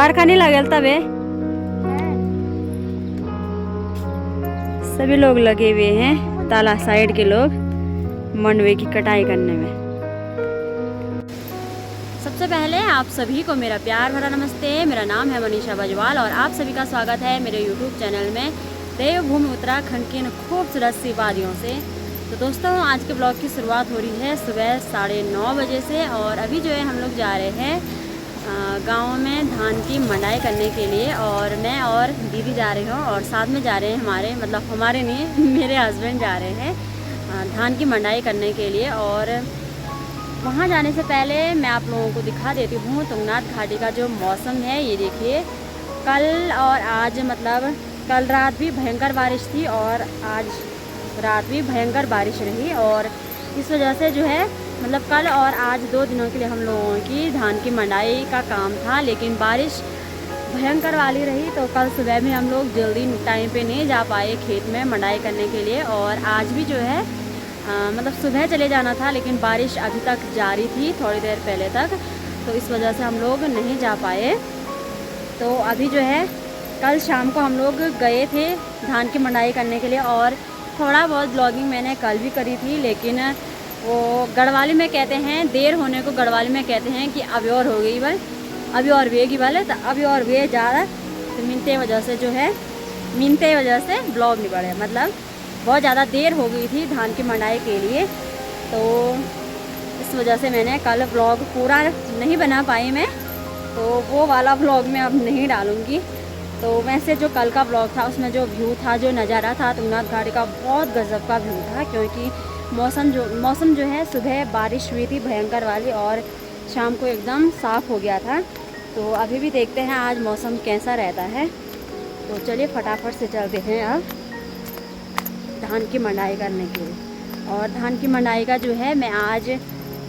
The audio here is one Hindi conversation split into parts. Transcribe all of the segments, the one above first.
कारखाने लगल तबे सभी लोग लगे हुए हैं, ताला साइड के लोग मंडवे की कटाई करने में। सबसे पहले आप सभी को मेरा प्यार भरा नमस्ते। मेरा नाम है मनीषा बजवाल और आप सभी का स्वागत है मेरे यूट्यूब चैनल में देवभूमि उत्तराखंड की इन खूबसूरत सी वादियों से। तो दोस्तों, आज के ब्लॉग की शुरुआत हो रही है सुबह 9:30 बजे से और अभी जो है हम लोग जा रहे हैं गांव में धान की मंडाई करने के लिए। और मैं और दीदी जा रही हूँ और साथ में जा रहे हैं हमारे नहीं मेरे हस्बैंड जा रहे हैं धान की मंडाई करने के लिए। और वहाँ जाने से पहले मैं आप लोगों को दिखा देती हूँ तुंगनाथ घाटी का जो मौसम है। ये देखिए, कल और आज कल रात भी भयंकर बारिश थी और आज रात भी भयंकर बारिश रही। और इस वजह से जो है कल और आज 2 दिनों के लिए हम लोगों की धान की मंडाई का काम था, लेकिन बारिश भयंकर वाली रही। तो कल सुबह में हम लोग जल्दी टाइम पे नहीं जा पाए खेत में मंडाई करने के लिए। और आज भी जो है सुबह चले जाना था, लेकिन बारिश अभी तक जारी थी थोड़ी देर पहले तक, तो इस वजह से हम लोग नहीं जा पाए। तो अभी जो है कल शाम को हम लोग गए थे धान की मंडाई करने के लिए और थोड़ा बहुत ब्लॉगिंग मैंने कल भी करी थी, लेकिन वो गढ़वाली में कहते हैं, देर होने को गढ़वाली में कहते हैं कि अभी और हो गई बल, अभी और वेगी वाले, तो अभी और वे ज़्यादा तो मिनते वजह से ब्लॉग नहीं बढ़े, बहुत ज़्यादा देर हो गई थी धान की मंडाई के लिए। तो इस वजह से मैंने कल ब्लॉग पूरा नहीं बना पाई मैं, तो वो वाला ब्लॉग मैं अब नहीं डालूँगी। तो वैसे जो कल का ब्लॉग था उसमें जो व्यू था, जो नज़ारा था तुंगनाथ घाटी का, बहुत गजब का व्यू था। क्योंकि मौसम जो है सुबह बारिश हुई थी भयंकर वाली और शाम को एकदम साफ़ हो गया था। तो अभी भी देखते हैं आज मौसम कैसा रहता है। तो चलिए फटाफट से चलते हैं अब धान की मंडाई करने के लिए। और धान की मंडाई का जो है मैं आज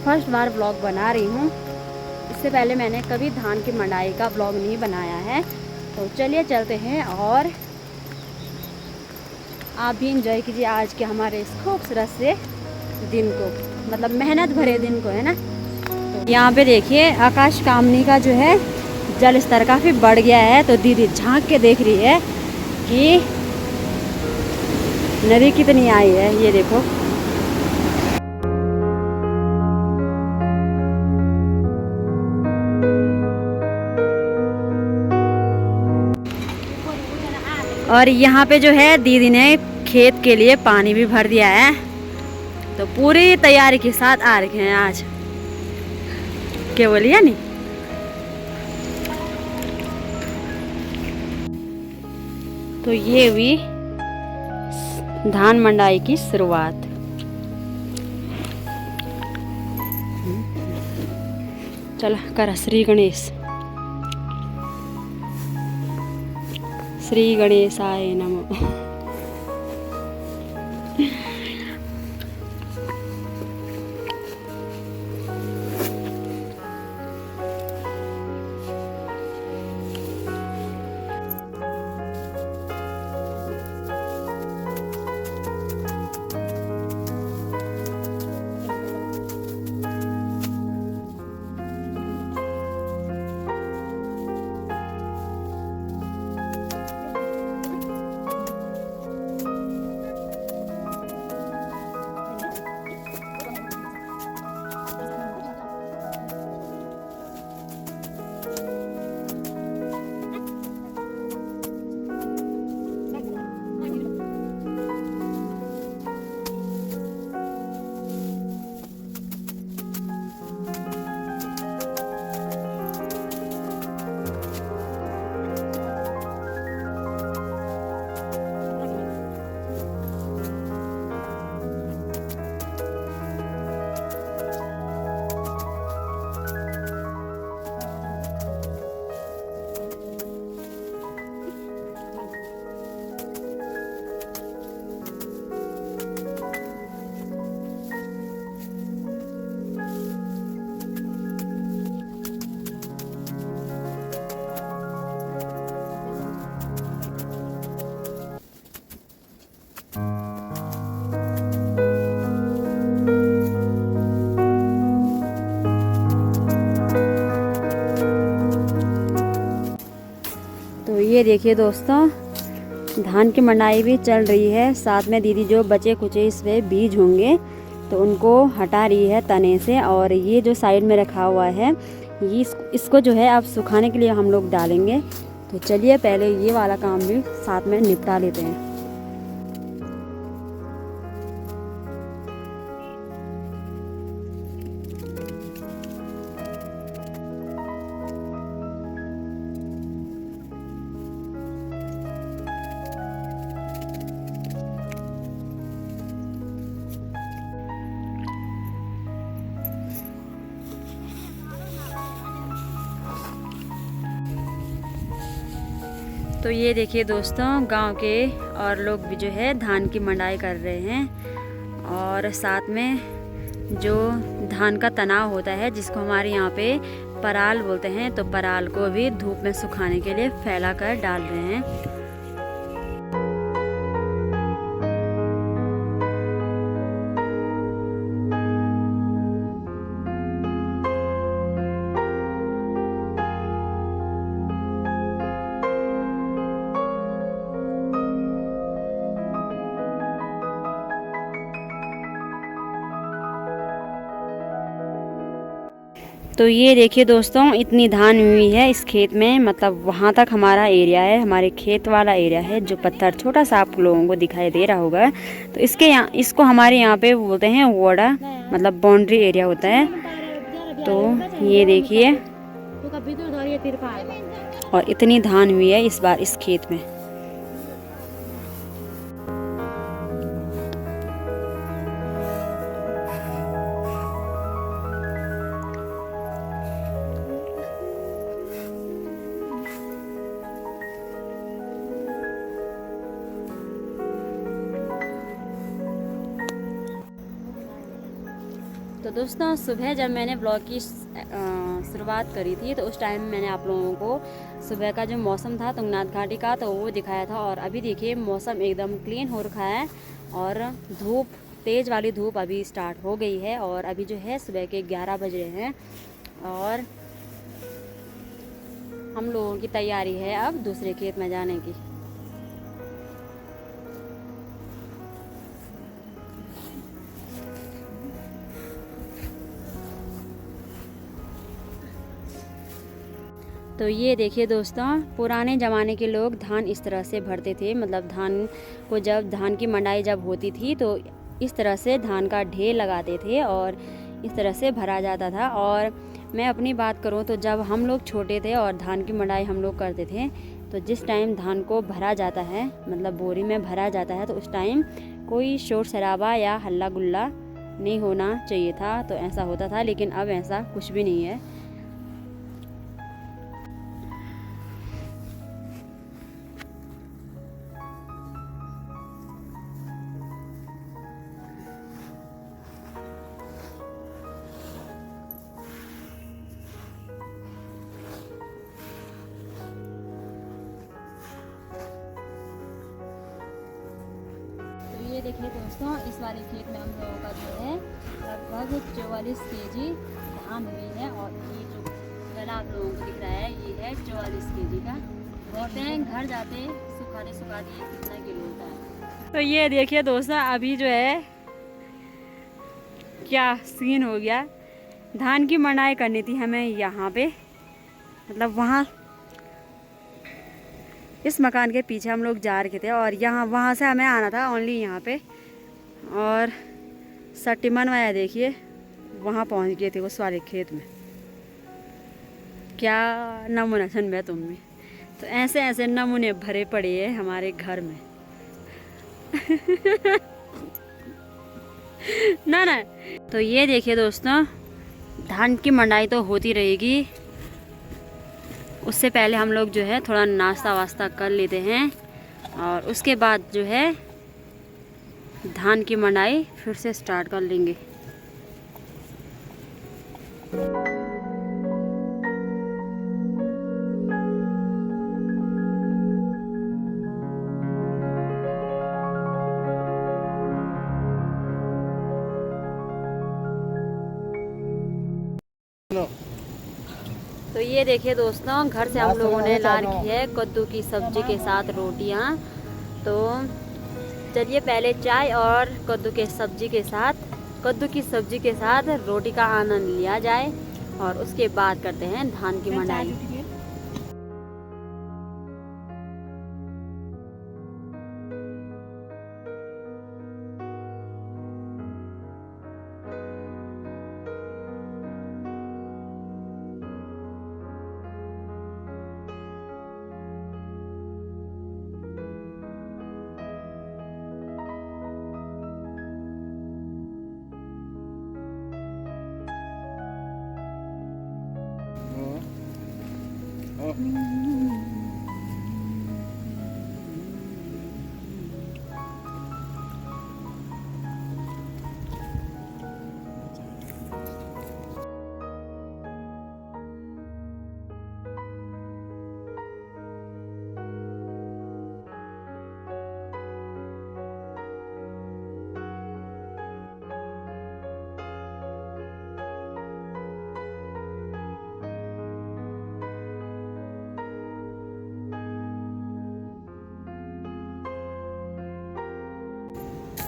फर्स्ट बार ब्लॉग बना रही हूँ। इससे पहले मैंने कभी धान की मंडाई का ब्लॉग नहीं बनाया है। तो चलिए चलते हैं और आप भी इंजॉय कीजिए आज के हमारे इस खूबसूरत से दिन को, मेहनत भरे दिन को, है ना। तो यहाँ पे देखिए आकाश कामनी का जो है जल स्तर काफ़ी बढ़ गया है। तो दीदी झांक के देख रही है कि नदी कितनी आई है, ये देखो। और यहाँ पे जो है दीदी ने खेत के लिए पानी भी भर दिया है, तो पूरी तैयारी के साथ आ रखे हैं आज। क्या बोलिए नहीं। तो ये हुई धान मंडाई की शुरुआत। चल कर श्री गणेश, श्री गणेशाय नमः। तो ये देखिए दोस्तों, धान की मंडाई भी चल रही है। साथ में दीदी जो बचे कुचे इसमें बीज होंगे तो उनको हटा रही है तने से। और ये जो साइड में रखा हुआ है ये इसको जो है अब सुखाने के लिए हम लोग डालेंगे। तो चलिए पहले ये वाला काम भी साथ में निपटा लेते हैं। तो ये देखिए दोस्तों, गांव के और लोग भी जो है धान की मंडाई कर रहे हैं। और साथ में जो धान का तनाव होता है जिसको हमारे यहाँ पे पराल बोलते हैं, तो पराल को भी धूप में सुखाने के लिए फैला कर डाल रहे हैं। तो ये देखिए दोस्तों, इतनी धान हुई है इस खेत में, मतलब वहाँ तक हमारा एरिया है, हमारे खेत वाला एरिया है। जो पत्थर छोटा सा आप लोगों को दिखाई दे रहा होगा, तो इसको हमारे यहाँ पे बोलते हैं वोड़ा, मतलब बाउंड्री एरिया होता है। तो ये देखिए, और इतनी धान हुई है इस बार इस खेत में। तो दोस्तों, सुबह जब मैंने ब्लॉग की शुरुआत करी थी तो उस टाइम मैंने आप लोगों को सुबह का जो मौसम था तुंगनाथ घाटी का तो वो दिखाया था। और अभी देखिए मौसम एकदम क्लीन हो रखा है और धूप, तेज़ वाली धूप अभी स्टार्ट हो गई है। और अभी जो है सुबह के 11 बज रहे हैं और हम लोगों की तैयारी है अब दूसरे खेत में जाने की। तो ये देखिए दोस्तों, पुराने ज़माने के लोग धान इस तरह से भरते थे। मतलब धान को जब धान की मंडाई जब होती थी तो इस तरह से धान का ढेर लगाते थे और इस तरह से भरा जाता था। और मैं अपनी बात करूं तो जब हम लोग छोटे थे और धान की मंडाई हम लोग करते थे तो जिस टाइम धान को भरा जाता है, मतलब बोरी में भरा जाता है, तो उस टाइम कोई शोर शराबा या हल्ला गुल्ला नहीं होना चाहिए था। तो ऐसा होता था, लेकिन अब ऐसा कुछ भी नहीं है। ये देखिए दोस्तों, इस वाले खेत में हम लोगों का जो है लगभग 44 kg धान हुई है। और ये जो गला आप लोगों को दिख रहा है ये है 44 kg का। बोलते हैं घर जाते सुखाने सुखाते कितना किलो होता है। तो ये देखिए दोस्तों, अभी जो है क्या सीन हो गया। धान की मंडाई करनी थी हमें यहाँ पे, मतलब वहाँ इस मकान के पीछे हम लोग जा रहे थे और वहाँ से हमें आना था ओनली यहाँ पे। और सट्टीमन वाया देखिए वहाँ पहुँच गए थे उस वाले खेत में। क्या नमूना छन में तुम में, तो ऐसे ऐसे नमूने भरे पड़े हैं हमारे घर में। ना ना। तो ये देखिए दोस्तों, धान की मंडाई तो होती रहेगी, उससे पहले हम लोग जो है थोड़ा नाश्ता वास्ता कर लेते हैं और उसके बाद जो है धान की मंडाई फिर से स्टार्ट कर लेंगे। तो ये देखिए दोस्तों, घर से हम लोगों ने ला रखी है कद्दू की सब्जी के साथ रोटियां। तो चलिए पहले चाय और कद्दू की सब्जी के साथ रोटी का आनंद लिया जाए और उसके बाद करते हैं धान की मंडाई।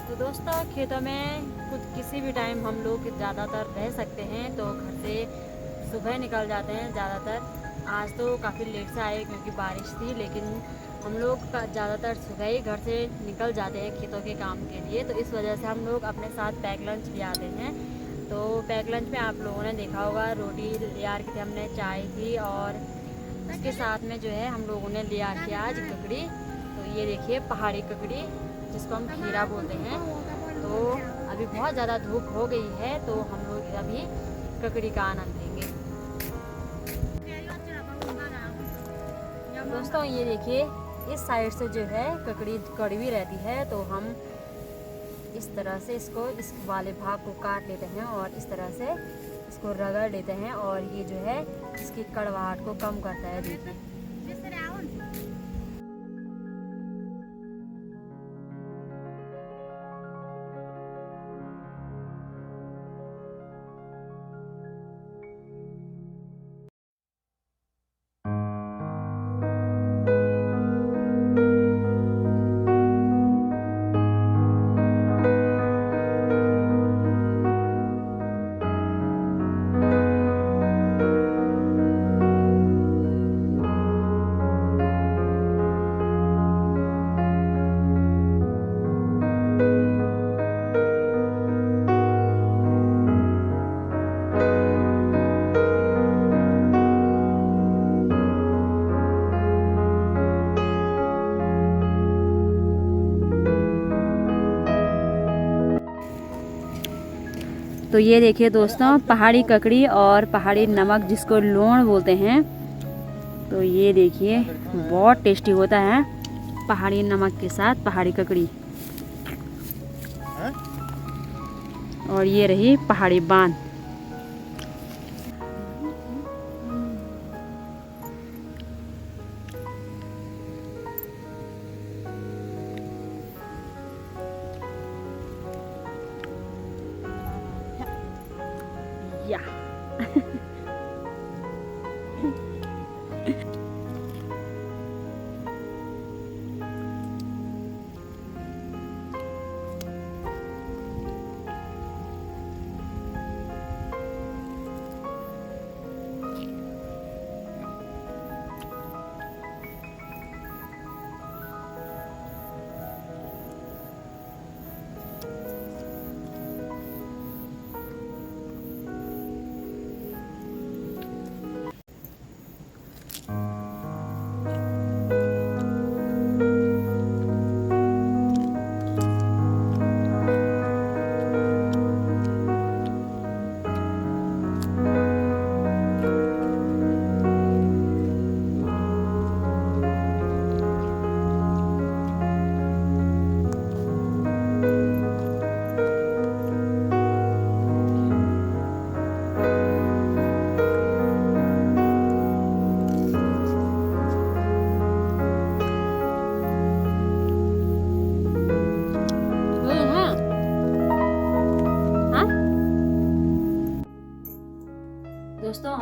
तो दोस्तों, खेतों में कुछ किसी भी टाइम हम लोग ज़्यादातर रह सकते हैं, तो घर से सुबह निकल जाते हैं ज़्यादातर। आज तो काफ़ी लेट से आए क्योंकि बारिश थी, लेकिन हम लोग ज़्यादातर सुबह ही घर से निकल जाते हैं खेतों के काम के लिए। तो इस वजह से हम लोग अपने साथ पैक लंच ले आते हैं। तो पैक लंच में आप लोगों ने देखा होगा रोटी ले आ रखी थी हमने, चाय थी और उसके साथ में जो है हम लोगों ने ले आ रखी आज ककड़ी। तो ये देखिए पहाड़ी ककड़ी, जिसको हम खीरा बोलते हैं। तो अभी बहुत ज़्यादा धूप हो गई है, तो हम लोग अभी ककड़ी का आनंद लेंगे। दोस्तों ये देखिए, इस साइड से जो है ककड़ी कड़वी रहती है, तो हम इस तरह से इसको इस वाले भाग को काट लेते हैं और इस तरह से इसको रगड़ लेते हैं और ये जो है इसकी कड़वाहट को कम करता है। देखिए तो ये देखिए दोस्तों, पहाड़ी ककड़ी और पहाड़ी नमक, जिसको लोण बोलते हैं। तो ये देखिए बहुत टेस्टी होता है पहाड़ी नमक के साथ पहाड़ी ककड़ी। और ये रही पहाड़ी बांध। या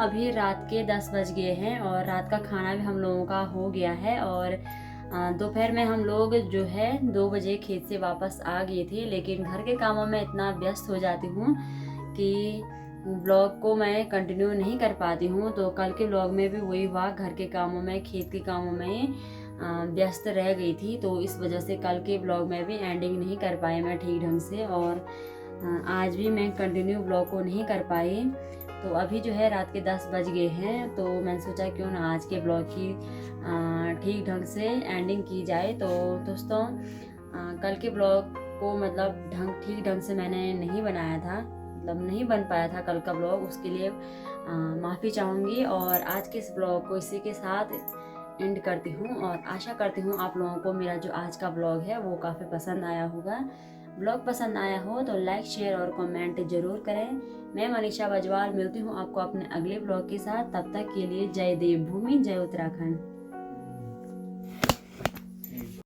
अभी रात के 10 बज गए हैं और रात का खाना भी हम लोगों का हो गया है। और दोपहर में हम लोग जो है 2 बजे खेत से वापस आ गए थे, लेकिन घर के कामों में इतना व्यस्त हो जाती हूँ कि ब्लॉग को मैं कंटिन्यू नहीं कर पाती हूँ। तो कल के ब्लॉग में भी वही हुआ, घर के कामों में, खेत के कामों में व्यस्त रह गई थी। तो इस वजह से कल के ब्लॉग में भी एंडिंग नहीं कर पाई मैं ठीक ढंग से, और आज भी मैं कंटिन्यू ब्लॉग को नहीं कर पाई। तो अभी जो है रात के 10 बज गए हैं, तो मैंने सोचा क्यों ना आज के ब्लॉग की ठीक ढंग से एंडिंग की जाए। तो दोस्तों कल के ब्लॉग को मतलब ठीक ढंग से मैंने नहीं बनाया था, मतलब नहीं बन पाया था कल का ब्लॉग, उसके लिए माफ़ी चाहूँगी। और आज के इस ब्लॉग को इसी के साथ एंड करती हूँ, और आशा करती हूँ आप लोगों को मेरा जो आज का ब्लॉग है वो काफ़ी पसंद आया होगा। ब्लॉग पसंद आया हो तो लाइक, शेयर और कमेंट ज़रूर करें। मैं मनीषा बजवाल मिलती हूँ आपको अपने अगले ब्लॉग के साथ। तब तक के लिए जय देवभूमि, जय उत्तराखंड।